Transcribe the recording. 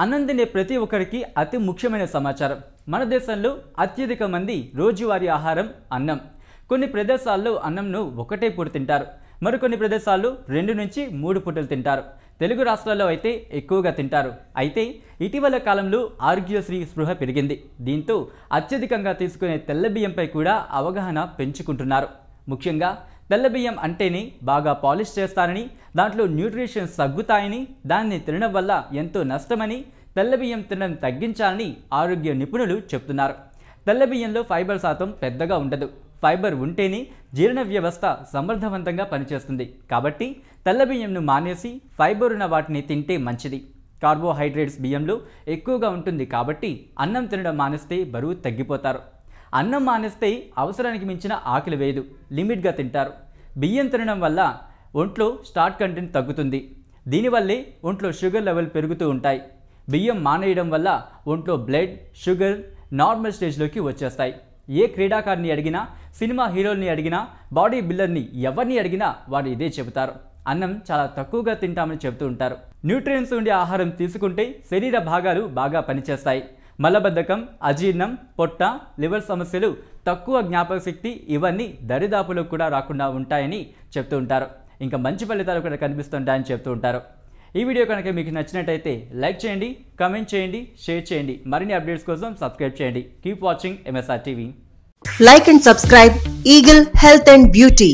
అన్నం తినే ప్రతి ఒక్కరికి అతి ముఖ్యమైన సమాచారం. మన దేశంలో అత్యధిక మంది రోజువారీ ఆహారం అన్నం. కొన్ని ప్రదేశాల్లో అన్నంను ఒకటే పూట తింటారు, మరికొన్ని ప్రదేశాల్లో 2 నుంచి 3 పూటలు తింటారు. తెలుగు రాష్ట్రాల్లో అయితే ఎక్కువగా తింటారు. అయితే ఇటీవల కాలంలో ఆరోగ్యశ్రీ స్పృహ పెరిగింది. దీంతో అత్యధికంగా తీసుకునే తెల్ల బియ్యంపై కూడా అవగాహన పెంచుకుంటున్నారు. ముఖ్యంగా తెల్ల బియ్యం అంటేనే బాగా పాలిష్ చేస్తారని, దాంట్లో న్యూట్రిషన్స్ తగ్గుతాయని, దాన్ని తినడం వల్ల ఎంతో నష్టమని, తెల్ల బియ్యం తినడం తగ్గించాలని ఆరోగ్య నిపుణులు చెప్తున్నారు. తెల్ల బియ్యంలో ఫైబర్ శాతం పెద్దగా ఉండదు. ఫైబర్ ఉంటేనే జీర్ణ వ్యవస్థ సమర్థవంతంగా పనిచేస్తుంది. కాబట్టి తెల్ల బియ్యంను మానేసి ఫైబర్ ఉన్న వాటిని తింటే మంచిది. కార్బోహైడ్రేట్స్ బియ్యంలో ఎక్కువగా ఉంటుంది కాబట్టి అన్నం తినడం మానేస్తే బరువు తగ్గిపోతారు. అన్నం మానేస్తే అవసరానికి మించిన ఆకలి వేయదు, లిమిట్గా తింటారు. బియ్యం తినడం వల్ల ఒంట్లో స్టార్చ్ కంటెంట్ తగ్గుతుంది. దీనివల్లే ఒంట్లో షుగర్ లెవెల్ పెరుగుతూ ఉంటాయి. బియ్యం మానేయడం వల్ల ఒంట్లో బ్లడ్ షుగర్ నార్మల్ స్టేజ్లోకి వచ్చేస్తాయి. ఏ క్రీడాకారిని అడిగినా, సినిమా హీరోల్ని అడిగినా, బాడీ బిల్డర్ని ఎవరిని అడిగినా వారు ఇదే చెబుతారు. అన్నం చాలా తక్కువగా తింటామని చెబుతూ ఉంటారు. న్యూట్రియన్స్ ఉండే ఆహారం తీసుకుంటే శరీర భాగాలు బాగా పనిచేస్తాయి. మలబద్ధకం, అజీర్ణం, పొట్ట, లివర్ సమస్యలు, తక్కువ జ్ఞాపక శక్తి ఇవన్నీ దరిదాపులకు కూడా రాకుండా ఉంటాయని చెప్తూ ఉంటారు. ఇంకా మంచి ఫలితాలు కూడా కనిపిస్తుంటాయని చెప్తూ ఉంటారు. ఈ వీడియో కనుక మీకు నచ్చినట్టయితే లైక్ చేయండి, కమెంట్ చేయండి, షేర్ చేయండి. మరిన్ని అప్డేట్స్ కోసం సబ్స్క్రైబ్ చేయండి. Keep watching MSR TV. Like and subscribe Eagle Health and Beauty.